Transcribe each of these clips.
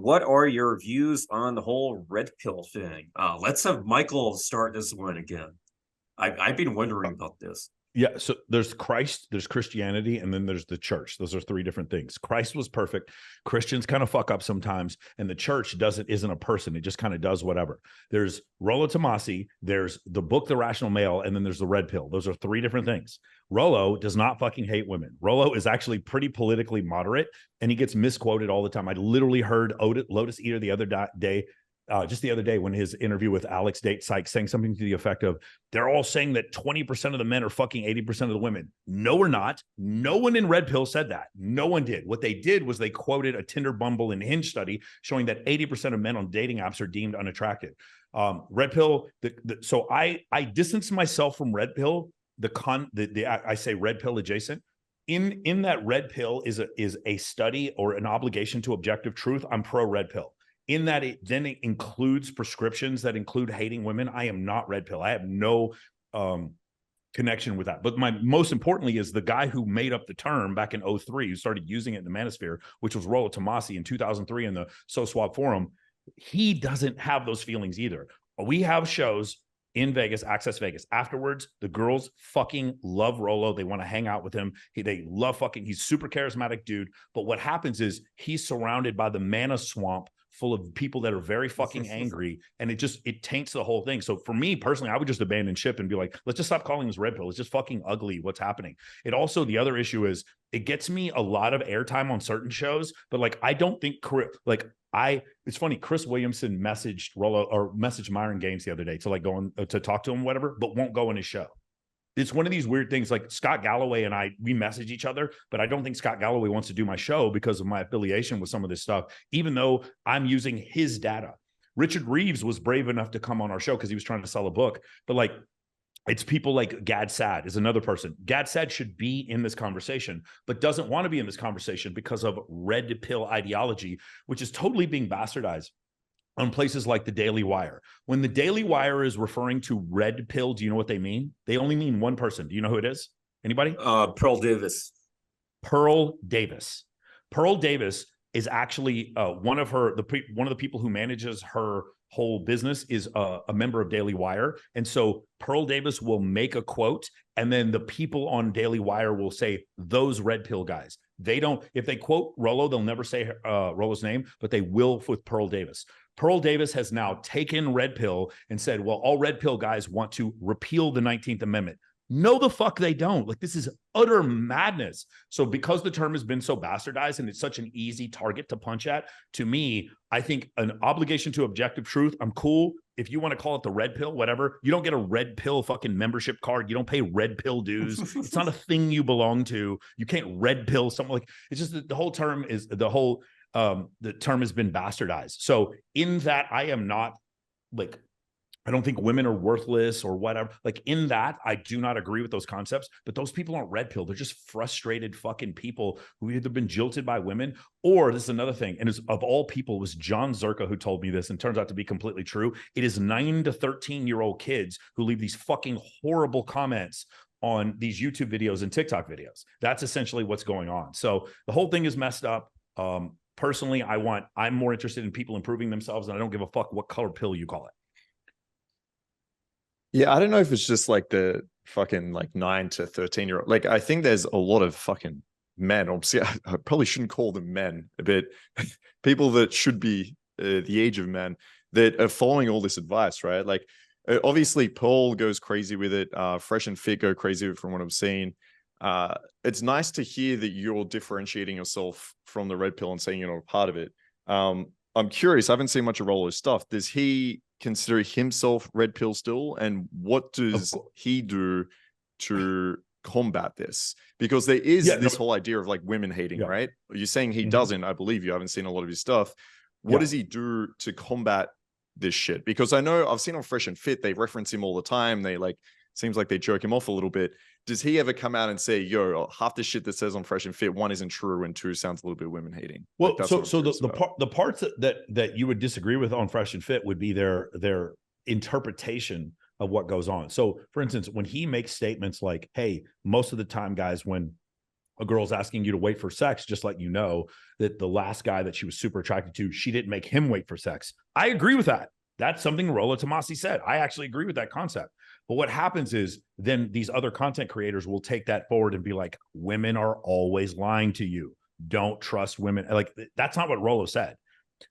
what are your views on the whole red pill thing? Let's have Michael start this one again. I've been wondering about this. Yeah, so there's Christ, there's Christianity, and then there's the church. Those are three different things. Christ was perfect. Christians kind of fuck up sometimes, and the church isn't a person. It just kind of does whatever. There's Rollo Tomassi, there's the book The Rational Male, and then there's the red pill. Those are three different things. Rollo does not fucking hate women. Rollo is actually pretty politically moderate, and he gets misquoted all the time. I literally heard Lotus Eater the other day, just the other day, when his interview with Alex Date Sykes, saying something to the effect of, they're all saying that 20% of the men are fucking 80% of the women. No, we're not. No one in Red Pill said that. No one did. What they did was they quoted a Tinder, Bumble, and Hinge study showing that 80% of men on dating apps are deemed unattractive. Red Pill. So I distance myself from Red Pill. I say Red Pill adjacent. In that Red Pill is a study or an obligation to objective truth. I'm pro Red Pill. In that it includes prescriptions that include hating women. I am not red pill. I have no connection with that. But most importantly is the guy who made up the term back in 2003, who started using it in the Manosphere, which was Rollo Tomassi in 2003 in the So Swab forum. He doesn't have those feelings either. We have shows in Vegas, Access Vegas. Afterwards, the girls fucking love Rollo. They want to hang out with him. They love fucking, he's super charismatic dude. But what happens is he's surrounded by the mana swamp full of people that are very fucking angry, and it taints the whole thing. So for me personally, I would just abandon ship and be like, let's just stop calling this red pill. It's just fucking ugly what's happening. It also, the other issue is it gets me a lot of airtime on certain shows, but like, I don't think it's funny, Chris Williamson messaged Rollo or messaged Myron Gaines the other day to like go on to talk to him, whatever, but won't go on his show. It's one of these weird things. Like Scott Galloway and we message each other, but I don't think Scott Galloway wants to do my show because of my affiliation with some of this stuff, even though I'm using his data. Richard Reeves was brave enough to come on our show because he was trying to sell a book, but like, it's people like Gad Sad is another person. Gad Sad should be in this conversation, but doesn't want to be in this conversation because of red pill ideology, which is totally being bastardized on places like the Daily Wire. When the Daily Wire is referring to red pill, do you know what they mean? They only mean one person. Do you know who it is? Anybody? Pearl Davis. Pearl Davis. Pearl Davis is actually one of the people who manages her whole business is a member of Daily Wire. And so Pearl Davis will make a quote, and then the people on Daily Wire will say, those red pill guys. They don't, if they quote Rollo, they'll never say Rollo's name, but they will with Pearl Davis. Pearl Davis has now taken red pill and said, well, all red pill guys want to repeal the 19th Amendment. No, the fuck they don't. Like, this is utter madness. So because the term has been so bastardized and it's such an easy target to punch at, to me, I think an obligation to objective truth, I'm cool. If you want to call it the red pill, whatever, you don't get a red pill fucking membership card. You don't pay red pill dues. It's not a thing you belong to. You can't red pill something. Like, it's just the whole term is the term has been bastardized. So in that, I am not like, I don't think women are worthless or whatever. Like, in that, I do not agree with those concepts, but those people aren't red pill. They're just frustrated fucking people who either been jilted by women, or this is another thing. And of all people, it was John Zerka who told me this, and turns out to be completely true. It is 9 to 13-year-old kids who leave these fucking horrible comments on these YouTube videos and TikTok videos. That's essentially what's going on. So the whole thing is messed up. Personally, I'm more interested in people improving themselves, and I don't give a fuck what color pill you call it. Yeah, I don't know if it's just like the fucking like 9 to 13-year-old. Like, I think there's a lot of fucking men. Obviously, I probably shouldn't call them men, but people that should be the age of men that are following all this advice, right? Like, obviously, Paul goes crazy with it. Fresh and Fit go crazy with it from what I've seen. It's nice to hear that you're differentiating yourself from the red pill and saying you're not a part of it. I'm curious. I haven't seen much of Rollo's stuff. Does he consider himself red pill still, and what does he do to combat this? Because there is this whole idea of like women hating, right? You're saying he doesn't. I believe you. I haven't seen a lot of his stuff. What does he do to combat this shit? Because I know I've seen on Fresh and Fit, they reference him all the time. They like, seems like they jerk him off a little bit. Does he ever come out and say, yo, half the shit that says on Fresh and Fit, 1 isn't true and 2 sounds a little bit women hating? Well, like, so the parts that you would disagree with on Fresh and Fit would be their interpretation of what goes on. So for instance, when he makes statements like, hey, most of the time, guys, when a girl's asking you to wait for sex, just let you know that the last guy that she was super attracted to, she didn't make him wait for sex. I agree with that. That's something Rollo Tomasi said. I actually agree with that concept. But what happens is then these other content creators will take that forward and be like, women are always lying to you. Don't trust women. Like, that's not what Rollo said.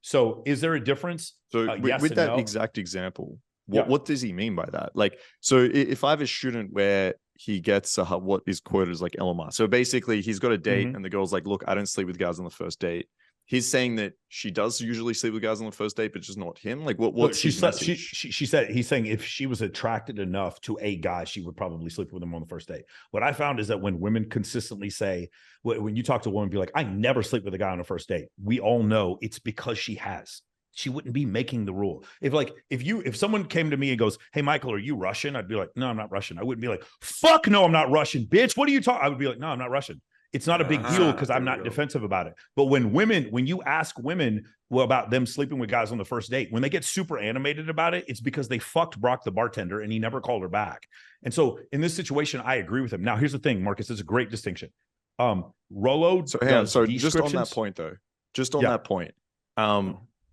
So is there a difference? So Yes with and that no. exact example, what does he mean by that? Like, so if I have a student where he gets what is quoted as like LMR, so basically he's got a date and the girl's like, look, I don't sleep with guys on the first date. He's saying that she does usually sleep with guys on the first date, but just not him. Like, what's his message? She said, he's saying if she was attracted enough to a guy, she would probably sleep with him on the first date. What I found is that when women consistently say, when you talk to a woman, be like, I never sleep with a guy on a first date, we all know it's because she has. She wouldn't be making the rule. If someone came to me and goes, hey, Michael, are you Russian? I'd be like, no, I'm not Russian. I wouldn't be like, fuck no, I'm not Russian, bitch. What are you talking? I would be like, no, I'm not Russian. It's not a big deal because I'm not defensive about it. But when you ask women about them sleeping with guys on the first date, when they get super animated about it, it's because they fucked Brock the bartender and he never called her back. And so in this situation, I agree with him. Now, here's the thing, Marcus, it's a great distinction. Rollo. So just on that point, though, that point,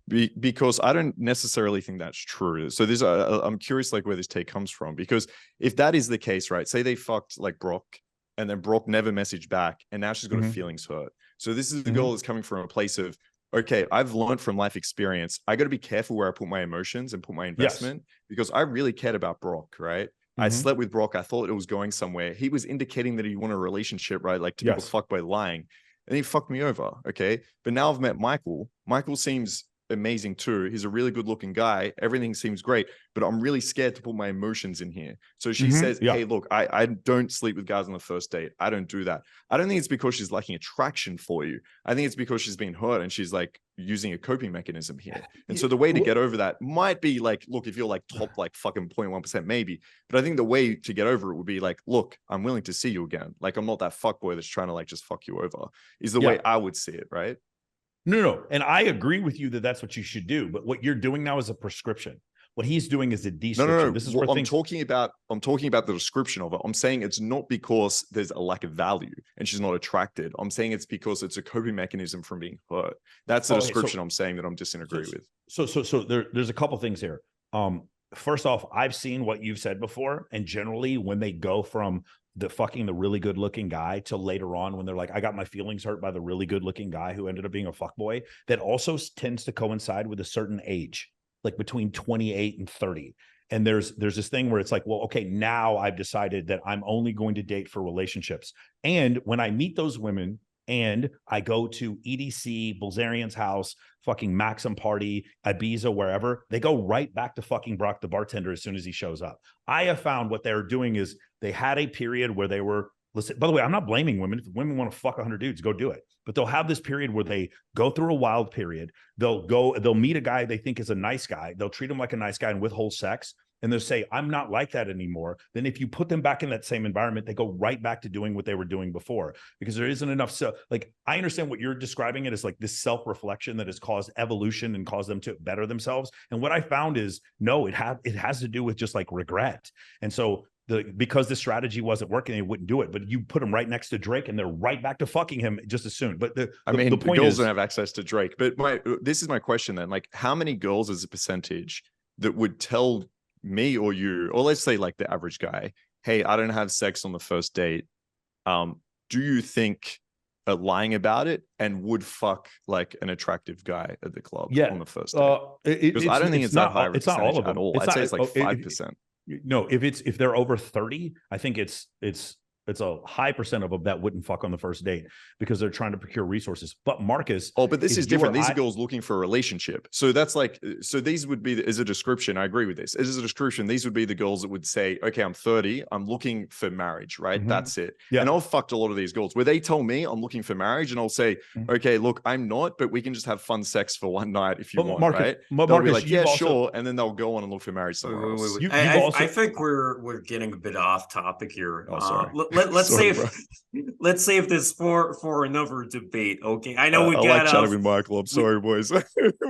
because I don't necessarily think that's true. So I'm curious, like, where this take comes from, because if that is the case, right? Say they fucked like Brock, and then Brock never messaged back, and now she's got her feelings hurt. So this is the girl that's coming from a place of, okay, I've learned from life experience. I got to be careful where I put my emotions and put my investment, because I really cared about Brock, right? I slept with Brock. I thought it was going somewhere. He was indicating that he wanted a relationship, right? Like, people fuck by lying, and he fucked me over. Okay. But now I've met Michael. Michael seems amazing too. He's a really good looking guy. Everything seems great, but I'm really scared to put my emotions in here. So she says, hey, look, I don't sleep with guys on the first date. I don't do that. I don't think it's because she's lacking attraction for you. I think it's because she's been hurt and she's like using a coping mechanism here. And so the way to get over that might be like, look, if you're like top, like fucking 0.1%, maybe, but I think the way to get over it would be like, look, I'm willing to see you again. Like, I'm not that fuckboy that's trying to like just fuck you over, is the way I would see it. Right. No. And I agree with you that that's what you should do. But what you're doing now is a prescription. What he's doing is a description. No. This is where I'm talking about the description of it. I'm saying it's not because there's a lack of value and she's not attracted. I'm saying it's because it's a coping mechanism from being hurt. That's the description I'm saying that I'm disagree with. So there's a couple things here. First off, I've seen what you've said before, and generally when they go from the really good looking guy to later on when they're like, I got my feelings hurt by the really good looking guy who ended up being a fuckboy, that also tends to coincide with a certain age, like between 28 and 30. And there's this thing where it's like, well, okay, now I've decided that I'm only going to date for relationships. And when I meet those women and I go to EDC, Bilzerian's house, fucking Maxim party, Ibiza, wherever, they go right back to fucking Brock the bartender as soon as he shows up. I have found what they're doing is they had a period where they were, listen, by the way, I'm not blaming women. If women want to fuck 100 dudes, go do it. But they'll have this period where they go through a wild period. They'll meet a guy they think is a nice guy. They'll treat him like a nice guy and withhold sex. And they'll say, I'm not like that anymore. Then if you put them back in that same environment, they go right back to doing what they were doing before, because there isn't enough. So like, I understand what you're describing it as, like this self-reflection that has caused evolution and caused them to better themselves. And what I found is, no, it has to do with just like regret. And so because the strategy wasn't working, they wouldn't do it. But you put them right next to Drake and they're right back to fucking him just as soon. But the point girls is, don't have access to Drake. But this is my question then. Like, how many girls as a percentage that would tell me or you, or let's say like the average guy, hey, I don't have sex on the first date, do you think are lying about it and would fuck like an attractive guy at the club on the first date? Because I don't think it's that high of a percentage at all. I'd say it's like 5%. No, if they're over 30, I think it's a high percent of them that wouldn't fuck on the first date because they're trying to procure resources. But Marcus, but this is different. These are girls looking for a relationship. So that's like, so these would be as a description. I agree with this. As a description, these would be the girls that would say, okay, I'm 30. I'm looking for marriage, right? That's it. Yeah. And I've fucked a lot of these girls where they tell me I'm looking for marriage, and I'll say, okay, look, I'm not, but we can just have fun sex for one night if you want, Marcus, right? They'll be like, yeah, sure. And then they'll go on and look for marriage somewhere else. I think we're getting a bit off topic here. Oh, sorry. let's Sorry, save let's save this for another debate. Okay, I know we I got like chatting with Michael. I'm sorry, boys.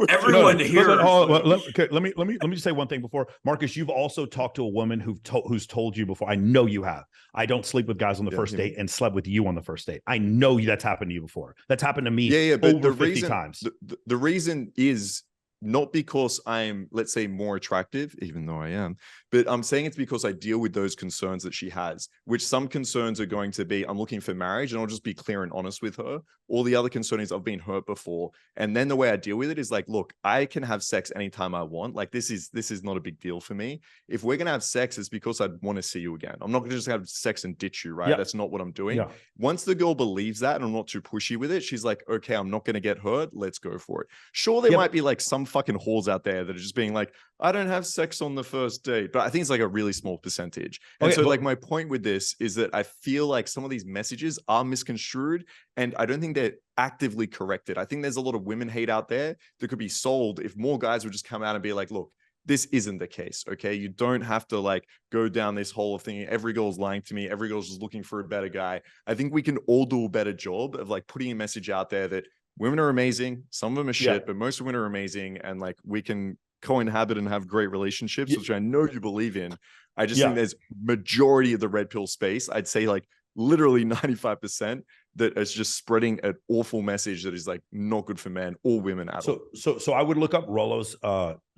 everyone here. Let me just say one thing before, Marcus. You've also talked to a woman who's told you before. I know you have. I don't sleep with guys on the first date and slept with you on the first date. I know that's happened to you before. That's happened to me but over 50 times. The reason is not because I'm, let's say, more attractive, even though I am, but I'm saying it's because I deal with those concerns that she has, which some concerns are going to be, I'm looking for marriage, and I'll just be clear and honest with her. All the other concern is I've been hurt before. And then the way I deal with it is like, look, I can have sex anytime I want. Like, this is not a big deal for me. If we're going to have sex, it's because I want to see you again. I'm not going to just have sex and ditch you, right? Yeah. That's not what I'm doing. Yeah. Once the girl believes that and I'm not too pushy with it, she's like, okay, I'm not going to get hurt. Let's go for it. Sure, there might be like some fucking whores out there that are just being like, I don't have sex on the first date, but I think it's like a really small percentage. And like my point with this is that I feel like some of these messages are misconstrued, and I don't think they're actively corrected. I think there's a lot of women hate out there that could be sold if more guys would just come out and be like, look, this isn't the case. Okay. You don't have to like go down this whole thing. Every girl's lying to me. Every girl's just looking for a better guy. I think we can all do a better job of like putting a message out there that women are amazing. Some of them are shit, but most women are amazing. And like, we can co-inhabit and have great relationships, which I know you believe in. I just think there's majority of the red pill space. I'd say like literally 95% that is just spreading an awful message that is like not good for men or women at all. So I would look up Rollo's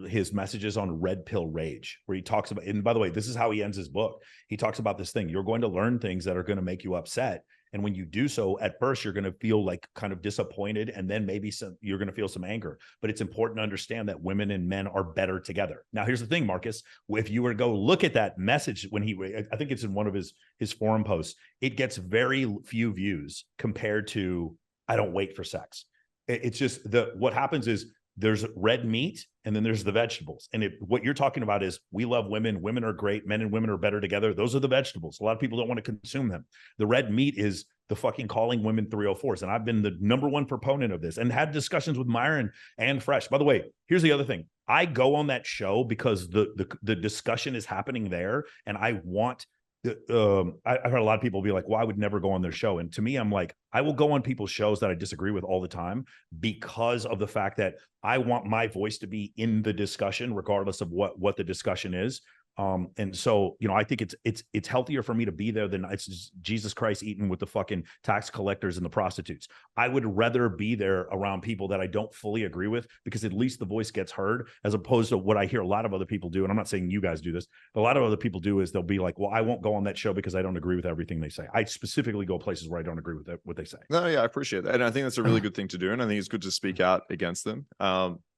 his messages on Red Pill Rage, where he talks about, and by the way, this is how he ends his book. He talks about this thing. You're going to learn things that are going to make you upset. And when you do so, at first, you're going to feel like kind of disappointed, and then maybe you're going to feel some anger. But it's important to understand that women and men are better together. Now, here's the thing, Marcus. If you were to go look at that message when I think it's in one of his forum posts, it gets very few views compared to I don't wait for sex. It's just what happens is there's red meat and then there's the vegetables. And what you're talking about is we love women. Women are great. Men and women are better together. Those are the vegetables. A lot of people don't want to consume them. The red meat is the fucking calling women 304s. And I've been the #1 proponent of this and had discussions with Myron and Fresh. By the way, here's the other thing. I go on that show because the discussion is happening there. And I want I've heard a lot of people be like, well, I would never go on their show. And to me, I'm like, I will go on people's shows that I disagree with all the time because of the fact that I want my voice to be in the discussion, regardless of what the discussion is. And so, I think it's healthier for me to be there than it's just Jesus Christ eating with the fucking tax collectors and the prostitutes. I would rather be there around people that I don't fully agree with, because at least the voice gets heard, as opposed to what I hear a lot of other people do. And I'm not saying you guys do this, but a lot of other people do is they'll be like, well, I won't go on that show because I don't agree with everything they say. I specifically go places where I don't agree with what they say. No, yeah, I appreciate that. And I think that's a really good thing to do. And I think it's good to speak out against them.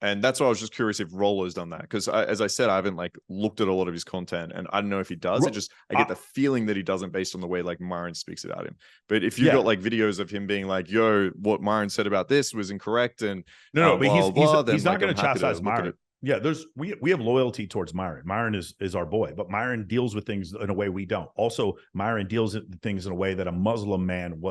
And that's why I was just curious if Rollo's done that, because as I said, I haven't like looked at a lot of his content, and I don't know if he does. I get the feeling that he doesn't, based on the way like Myron speaks about him. But if you got like videos of him being like, "Yo, what Myron said about this was incorrect," and but he's not going to chastise Myron. Yeah, we have loyalty towards Myron. Myron is our boy, but Myron deals with things in a way we don't. Also, Myron deals with things in a way that a Muslim man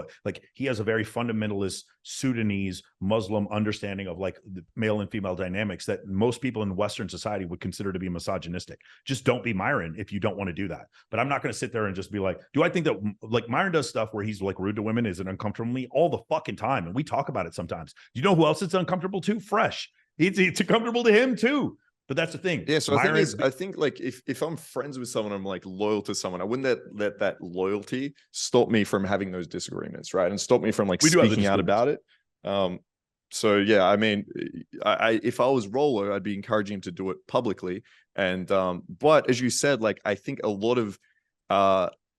he has a very fundamentalist Sudanese Muslim understanding of like the male and female dynamics that most people in Western society would consider to be misogynistic. Just don't be Myron if you don't want to do that. But I'm not going to sit there and just be like, do I think that like Myron does stuff where he's like rude to women? Is it uncomfortable to me all the fucking time? And we talk about it sometimes. You know who else it's uncomfortable to? Fresh. It's uncomfortable to him too. But that's the thing. Yeah, so I think like if I'm friends with someone, I'm like loyal to someone, I wouldn't let that loyalty stop me from having those disagreements, right? And stop me from like speaking out about it. So yeah, I mean, I if I was Rollo, I'd be encouraging him to do it publicly. And but as you said, like I think a lot of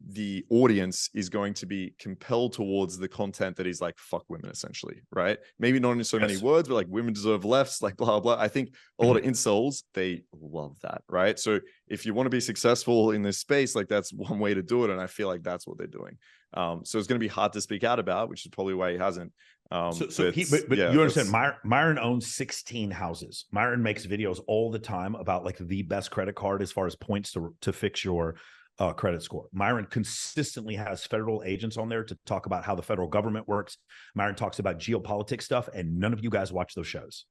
the audience is going to be compelled towards the content that is like fuck women, essentially, right? Maybe not in so many words, but like women deserve lefts, like blah blah. I think a lot of incels, they love that, right? So if you want to be successful in this space, like that's one way to do it, and I feel like that's what they're doing. So it's going to be hard to speak out about, which is probably why he hasn't. But you understand, Myron owns 16 houses. Myron makes videos all the time about like the best credit card as far as points to fix your credit score. Myron consistently has federal agents on there to talk about how the federal government works. Myron talks about geopolitics stuff, and none of you guys watch those shows.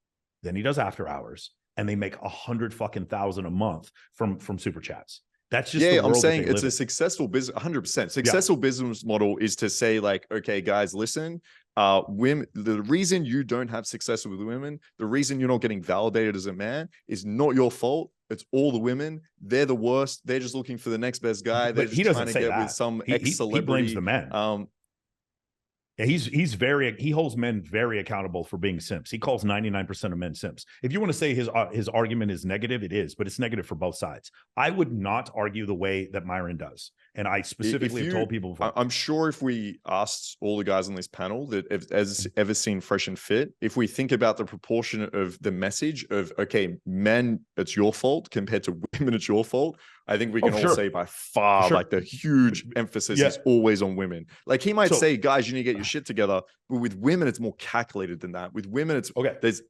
Then he does after hours, and they make $100,000 a month from super chats. That's just the world I'm saying that they it's live a successful business, 100%. Yeah. Successful business model is to say like, okay, guys, listen, women, the reason you don't have success with women, the reason you're not getting validated as a man is not your fault. It's all the women. They're the worst. They're just looking for the next best guy. They're But just he trying doesn't to say get that. with some He ex-celebrity. blames the men. Yeah, he holds men very accountable for being simps. He calls 99% of men simps. If you want to say his argument is negative, it is, but it's negative for both sides. I would not argue the way that Myron does. And I specifically have told people before. I'm sure if we asked all the guys on this panel that has ever seen Fresh and Fit, if we think about the proportion of the message of, okay, men, it's your fault compared to women, it's your fault, I think we can all say by far, like the huge emphasis is always on women. Like he might say, guys, you need to get your shit together. But with women, it's more calculated than that. With women, it's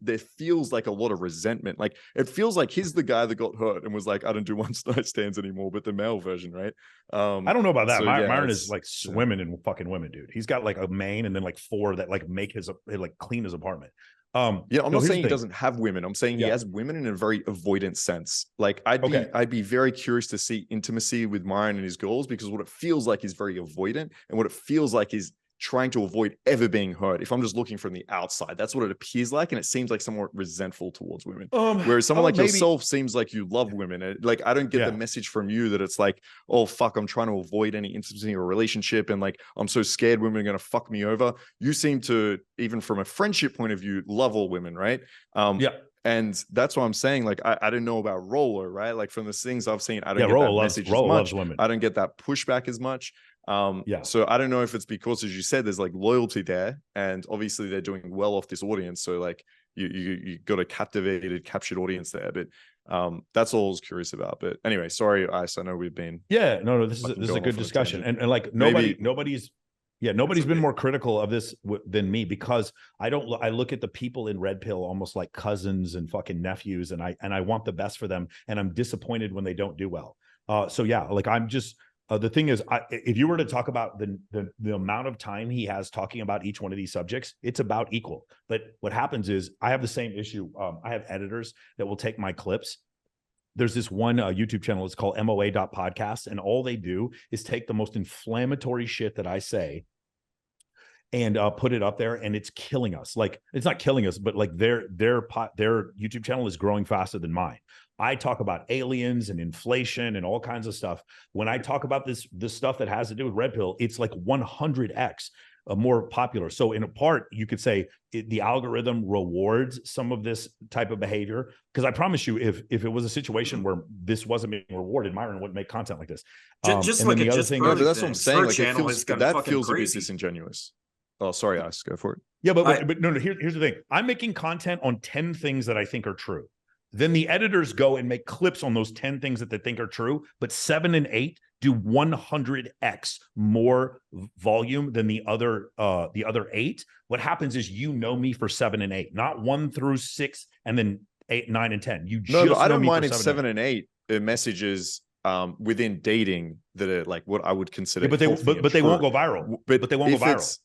there feels like a lot of resentment. Like it feels like he's the guy that got hurt and was like, I don't do one night stands anymore, but the male version, right? I don't know about that. So, Myron is like swimming in fucking women, dude. He's got like a main and then like 4 that like make his like clean his apartment. I'm not saying he doesn't have women. I'm saying he has women in a very avoidant sense. Like I'd be very curious to see intimacy with Myron and his girls, because what it feels like is very avoidant, and what it feels like is trying to avoid ever being hurt. If I'm just looking from the outside, that's what it appears like, and it seems like somewhat resentful towards women. Whereas someone like yourself seems like you love women. Like I don't get the message from you that it's like, oh fuck, I'm trying to avoid any intimacy or relationship, and like I'm so scared women are gonna fuck me over. You seem to, even from a friendship point of view, love all women, right? And that's what I'm saying. Like, I don't know about Roller, right? Like from the things I've seen, I don't get that message as much. Loves women. I don't get that pushback as much. So I don't know if it's because, as you said, there's like loyalty there, and obviously they're doing well off this audience. So like you got a captured audience there. But that's all I was curious about. But anyway, sorry, Ice. I know we've been this is a good discussion, and like nobody's been more critical of this than me, because I look at the people in Red Pill almost like cousins and fucking nephews, and I want the best for them, and I'm disappointed when they don't do well. Like I'm just the thing is, if you were to talk about the amount of time he has talking about each one of these subjects, it's about equal. But what happens is I have the same issue. I have editors that will take my clips. There's this one YouTube channel. It's called MOA.podcast. And all they do is take the most inflammatory shit that I say and put it up there, and it's killing us. Like, it's not killing us, but like their YouTube channel is growing faster than mine. I talk about aliens and inflation and all kinds of stuff. When I talk about this stuff that has to do with Red Pill, it's like 100x more popular. So in a part, you could say the algorithm rewards some of this type of behavior. Because I promise you, if it was a situation where this wasn't being rewarded, Myron wouldn't make content like this. Just look at that's what I'm saying. Like that feels a bit crazy. disingenuous. Oh, sorry, Ice, go for it. Yeah, but no. Here's the thing. I'm making content on 10 things that I think are true. Then the editors go and make clips on those 10 things that they think are true, but 7 and 8 do 100x more volume than the other 8. What happens is, you know me for 7 and 8, not 1 through 6 and then 8, 9, and 10. But I don't mind if 7 and 8 messages within dating that are like what I would consider. But they won't go viral. But they won't go viral.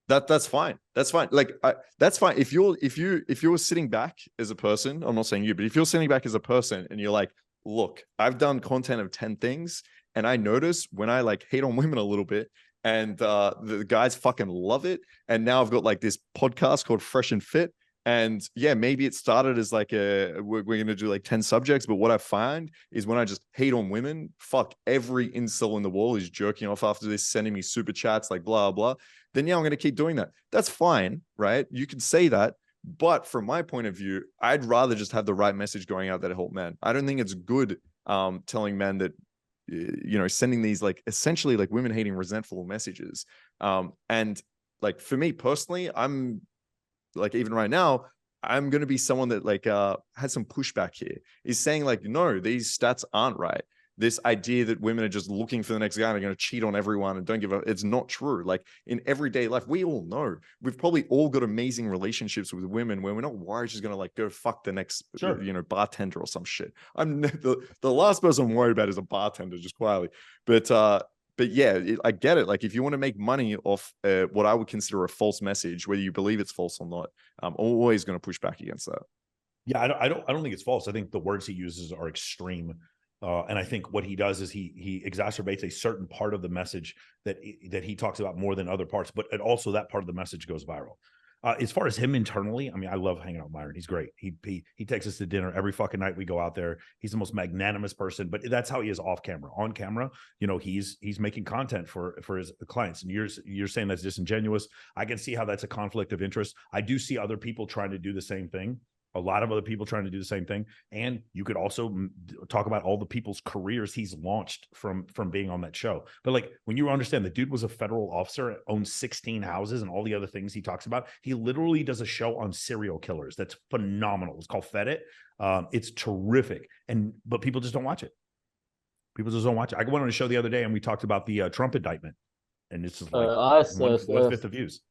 That's fine. That's fine. Like that's fine. If you're sitting back as a person, I'm not saying you, but if you're sitting back as a person and you're like, look, I've done content of 10 things, and I notice when I like hate on women a little bit, and the guys fucking love it, and now I've got like this podcast called Fresh and Fit. And yeah, maybe it started as like we're going to do like 10 subjects, but what I find is when I just hate on women, fuck, every incel in the world is jerking off after this, sending me super chats, like blah, blah. Then yeah, I'm going to keep doing that. That's fine, right? You can say that. But from my point of view, I'd rather just have the right message going out that help men. I don't think it's good telling men that, sending these like essentially like women hating resentful messages. And like for me personally, I'm like, even right now, I'm going to be someone that like has some pushback here. Is saying like, no, these stats aren't right. This idea that women are just looking for the next guy and are going to cheat on everyone and don't give up, it's not true. Like in everyday life, we all know, we've probably all got amazing relationships with women where we're not worried she's going to like go fuck the next, bartender or some shit. I'm the last person I'm worried about is a bartender, just quietly. But yeah, I get it. Like if you want to make money off what I would consider a false message, whether you believe it's false or not, I'm always going to push back against that. Yeah, I don't think it's false. I think the words he uses are extreme. And I think what he does is he exacerbates a certain part of the message that he talks about more than other parts, but also that part of the message goes viral. As far as him internally, I mean, I love hanging out with Myron. He's great. He takes us to dinner every fucking night we go out there. He's the most magnanimous person, but that's how he is off camera. On camera, you know, he's making content for his clients. And you're saying that's disingenuous. I can see how that's a conflict of interest. I do see other people trying to do the same thing. A lot of other people trying to do the same thing. And you could also talk about all the people's careers he's launched from being on that show. But like, when you understand the dude was a federal officer, owns 16 houses and all the other things he talks about, he literally does a show on serial killers. That's phenomenal. It's called Fed It. It's terrific. But people just don't watch it. People just don't watch it. I went on a show the other day and we talked about the Trump indictment. And it's just like one fifth of views.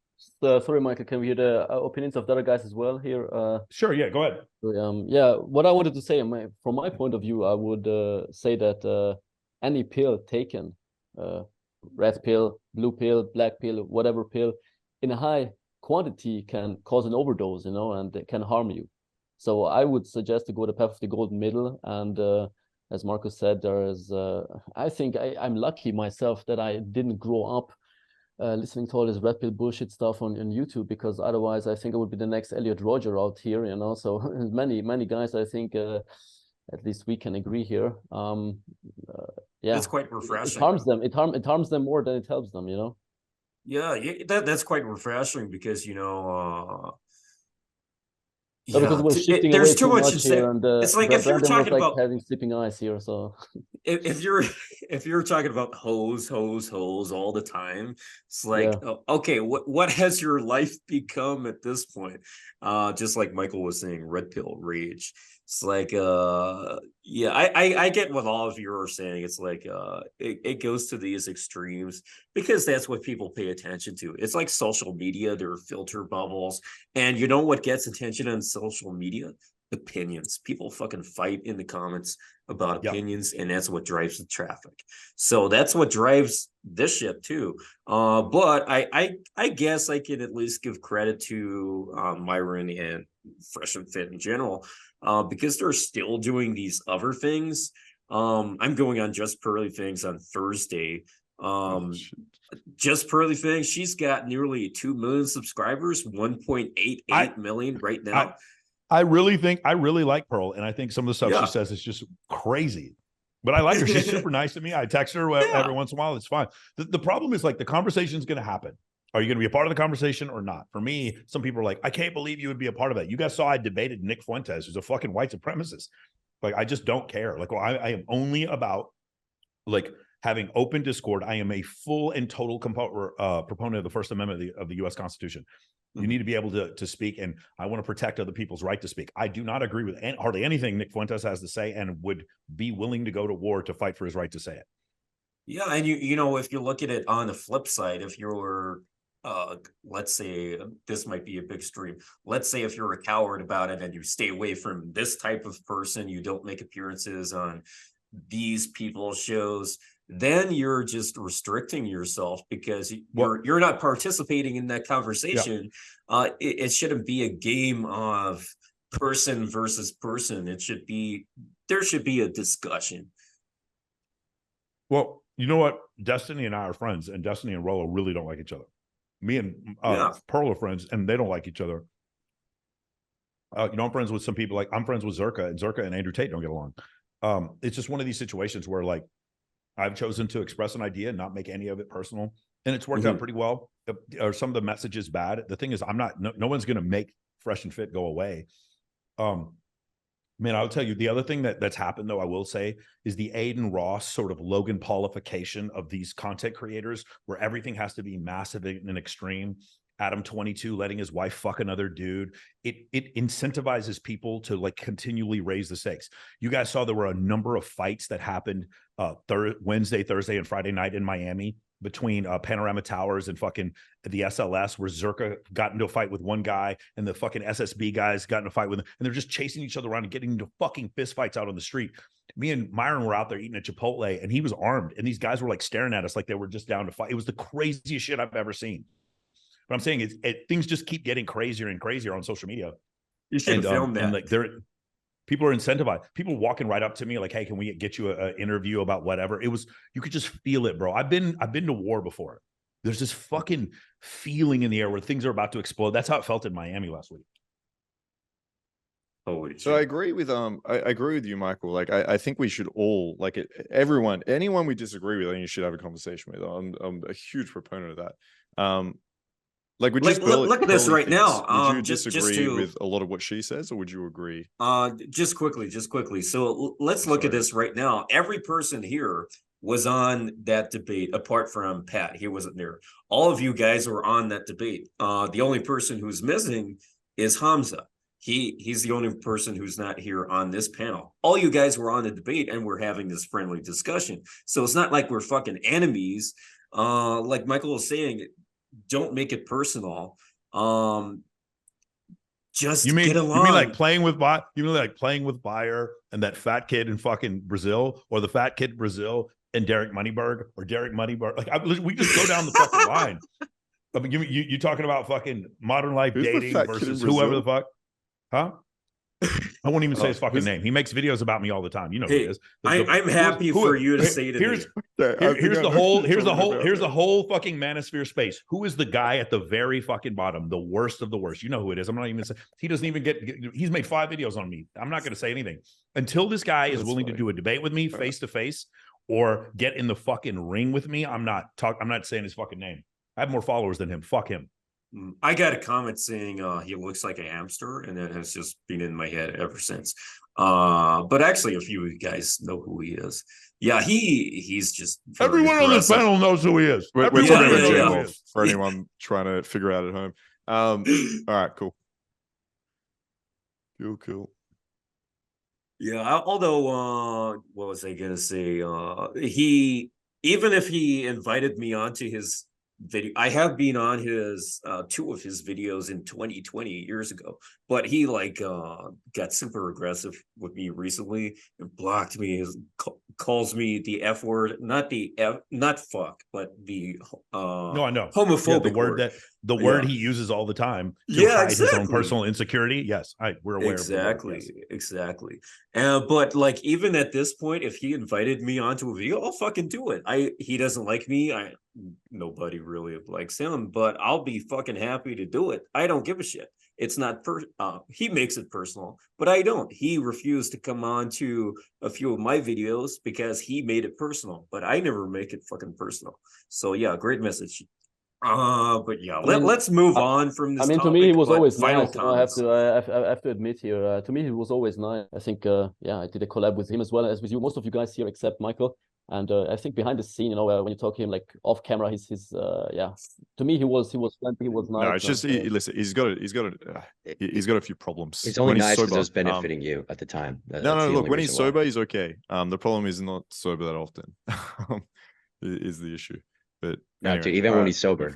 Sorry, Michael, can we hear the opinions of the other guys as well here? Sure, yeah, go ahead. Yeah, what I wanted to say, from my point of view, I would say that any pill taken, red pill, blue pill, black pill, whatever pill, in a high quantity can cause an overdose, you know, and it can harm you. So I would suggest to go the path of the golden middle. And as Markus said, there is, I think I'm lucky myself that I didn't grow up listening to all this red pill bullshit stuff on YouTube, because otherwise I think I would be the next Elliot Roger out here, you know. So many guys, I think at least we can agree here. Yeah, it's quite refreshing. It harms them. It harms them more than it helps them, you know. Yeah, that's quite refreshing because, you know, so because we're shifting away there's too much here, and it's like if you're talking like about having sleeping eyes here, so if you're talking about hoes all the time, it's like, yeah. Okay, what has your life become at this point? Just like Michael was saying, red pill rage. It's like yeah, I get what all of you are saying. It's like it goes to these extremes because that's what people pay attention to. It's like social media, there are filter bubbles, and you know what gets attention on social media? Opinions. People fucking fight in the comments about opinions, and that's what drives the traffic. So that's what drives this shit too. But I guess I can at least give credit to Myron and Fresh and Fit in general, because they're still doing these other things. I'm going on Just Pearly Things on Thursday. Just Pearly Things, she's got nearly 2 million subscribers, 1.88 million right now. I really like Pearl, and I think some of the stuff she says is just crazy. But I like her. She's super nice to me. I text her every once in a while. It's fine. The problem is, like, the conversation is going to happen. Are you going to be a part of the conversation or not? For me, some people are like, I can't believe you would be a part of that. You guys saw I debated Nick Fuentes, who's a fucking white supremacist. Like, I just don't care. Like, well, I am only about, like, having open discord. I am a full and total proponent of the First Amendment of the U.S. Constitution. You need to be able to speak, and I want to protect other people's right to speak. I do not agree with hardly anything Nick Fuentes has to say, and would be willing to go to war to fight for his right to say it. Yeah, and you know, if you look at it on the flip side, if you're let's say, this might be a big extreme. Let's say if you're a coward about it and you stay away from this type of person, you don't make appearances on these people's shows, then you're just restricting yourself because you're not participating in that conversation. Yeah. It shouldn't be a game of person versus person. There should be a discussion. Well, you know what? Destiny and I are friends, and Destiny and Rollo really don't like each other. Me and Pearl are friends, and they don't like each other. You know, I'm friends with some people. Like, I'm friends with Zerka, and Zerka and Andrew Tate don't get along. It's just one of these situations where, like, I've chosen to express an idea and not make any of it personal, and it's worked out pretty well. Are some of the messages bad? The thing is, no one's going to make Fresh and Fit go away. Man, I'll tell you, the other thing that's happened, though, I will say, is the Aiden Ross sort of Logan Paulification of these content creators, where everything has to be massive and extreme. Adam 22 letting his wife fuck another dude. It incentivizes people to, like, continually raise the stakes. You guys saw there were a number of fights that happened Wednesday, Thursday, and Friday night in Miami between Panorama Towers and fucking the SLS, where Zerka got into a fight with one guy and the fucking SSB guys got in a fight with him, and they're just chasing each other around and getting into fucking fist fights out on the street. Me and Myron were out there eating at Chipotle, and he was armed, and these guys were, like, staring at us like they were just down to fight. It was the craziest shit I've ever seen. What I'm saying is, things just keep getting crazier and crazier on social media. You should film that. And, like, People are incentivized. People walking right up to me like, "Hey, can we get you an interview about whatever?" It was, you could just feel it, bro. I've been to war before. There's this fucking feeling in the air where things are about to explode. That's how it felt in Miami last week. Holy shit. So I agree with I agree with you, Michael. Like I think we should all, like, anyone we disagree with, I think you should have a conversation with. I'm a huge proponent of that. Like, would you look at this right now. Would you disagree with a lot of what she says, or would you agree? Just quickly. So let's look at this right now. Every person here was on that debate, apart from Pat. He wasn't there. All of you guys were on that debate. The only person who's missing is Hamza. He's the only person who's not here on this panel. All you guys were on the debate, and we're having this friendly discussion. So it's not like we're fucking enemies. Like Michael was saying, don't make it personal. Just get along. You mean like playing with Bayer and that fat kid in fucking Brazil, or the fat kid in Brazil and Derek Moneyberg, or Derek Moneyberg? Like, we just go down the fucking line. I mean, you talking about fucking modern life dating versus whoever the fuck. Huh? I won't even say his fucking name. He makes videos about me all the time. You know who it is. I'm happy for you to say it. Here's the whole fucking Manosphere space. Who is the guy at the very fucking bottom, the worst of the worst? You know who it is. I'm not even saying. He doesn't even get. He's made 5 videos on me. I'm not going to say anything until this guy is willing to do a debate with me face to face, or get in the fucking ring with me. I'm not saying his fucking name. I have more followers than him. Fuck him. I got a comment saying he looks like a hamster, and that has just been in my head ever since. But actually, a few of you guys know who he is. Yeah, he's just everyone on this panel knows who he is. We're talking about Jay Wolf for anyone trying to figure out at home. All right, cool. Yeah, although what was I gonna say? Even if he invited me onto his video, I have been on his 2 of his videos in 2020 years ago, but he got super aggressive with me recently and blocked me, calls me the F word, not fuck, but the no, I know, homophobic word. The word he uses all the time to hide his own personal insecurity. Yes, we're aware of that. Exactly. But like, even at this point, if he invited me onto a video, I'll fucking do it. He doesn't like me. Nobody really likes him, but I'll be fucking happy to do it. I don't give a shit. It's not he makes it personal, but I don't. He refused to come on to a few of my videos because he made it personal, but I never make it fucking personal. So yeah, great message. But yeah, let's move on from this. I mean, to me, he was always nice. I have to admit here. To me, he was always nice. I think, I did a collab with him as well as with you. Most of you guys here, except Michael. And I think behind the scene, when you talk to him like off camera, he's to me he was friendly, he was nice. No, it's just listen, he's got a few problems. It's only nice because it was benefiting you at the time. No, look, when he's sober, he's okay. The problem is not sober that often. Is the issue. But anyway, dude, even when he's sober,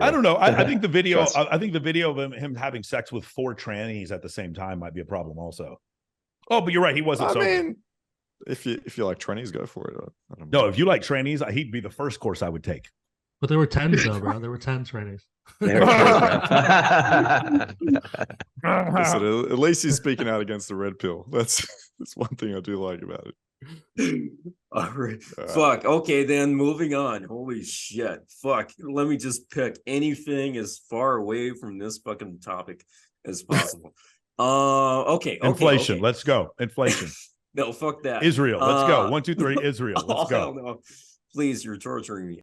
I don't know. I think the video, I think the video of him having sex with 4 trannies at the same time might be a problem also. Oh, but you're right, he wasn't sober. I mean, if you like trannies, go for it. I don't know. No, if you like trannies, he'd be the first course I would take. But there were 10s though, bro. There were 10 trannies. Listen, at least he's speaking out against the red pill. That's one thing I do like about it. All right. Fuck. Okay, then moving on. Holy shit. Fuck. Let me just pick anything as far away from this fucking topic as possible. Okay. Inflation. Let's go. Inflation. No, fuck that. Israel. Let's go. 1, 2, 3. Israel. Let's go. No. Please, you're torturing me.